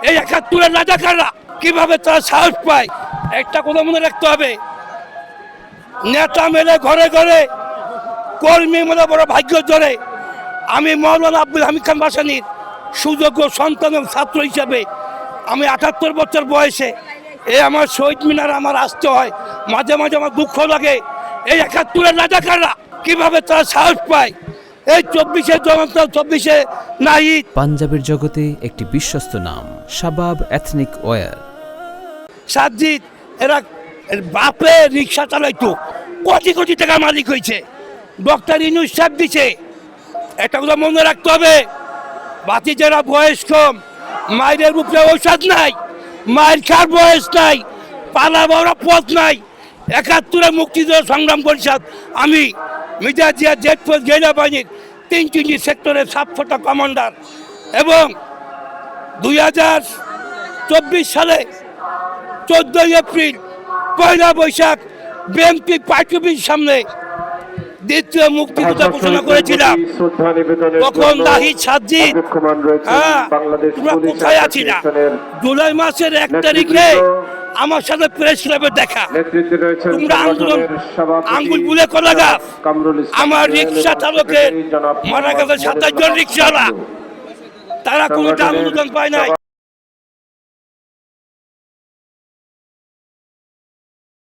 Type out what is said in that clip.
এই ৭১-এর রাজাকাররা কিভাবে তারা সাহস পায়, একটা কথা মনে রাখতে হবে। নেতা মেলে ঘরে ঘরে, কর্মী মেলে বড় ভাগ্য জোরে। আমি মৌলানা আব্দুল হামিদ খান ভাসানীর সুযোগ্য সন্তান এবং ছাত্র হিসাবে আমি ৭৮ বছর বয়সে আমার শহীদ মিনার আমার আসতে হয়, মাঝে মাঝে আমার দুঃখ লাগে। এই ৭১-এর রাজাকাররা কিভাবে তারা সাহস পায়, এই ২৪শে জনতা ২৪শে নাহিদ। পাঞ্জাবের জগতে একটি বিশ্বস্ত নাম শাবাব এথনিক ওয়্যার। সাজ্জিদ এরা বাপে রিক্সা চালাইতো, কোটি কোটি টাকা মালিক হয়েছে। ডক্টর ইউনূস সাহেব দিছে। একটা কথা মনে রাখতে হবে, বাতি যারা বয়স কম, মায়ের উপরে ঔষধ নাই, মায়ের খার বয়স নাই, পালা বড় পথ নাই। ৭১-এ মুক্তিযুদ্ধ সংগ্রাম পরিষদ, আমি Mirza Zia Z force guerrilla বাহিনীর ৩টি সেক্টরের সাবফোটা কমান্ডার। এবং ২০২৪ সালে ১৪ এপ্রিল পয়লা বৈশাখ বিএনপি পার্টি অফিসের সামনে দ্বিতীয় মুক্তিযুদ্ধ ঘোষণা করেছিলাম। তখন নাহিদ, সাজ্জিদ, তোমরা কোথায় আছিলা? জুলাই মাসের ১ তারিখে আমার সাথে প্রেস ক্লাবে দেখা, তোমরা আন্দোলন আঙ্গুল বুলে কলা গাছ। আমার রিক্সা চালকের মারা গেছে ২৭ জন রিক্সাওয়ালা, তারা কোনো আন্দোলন পায় নাই।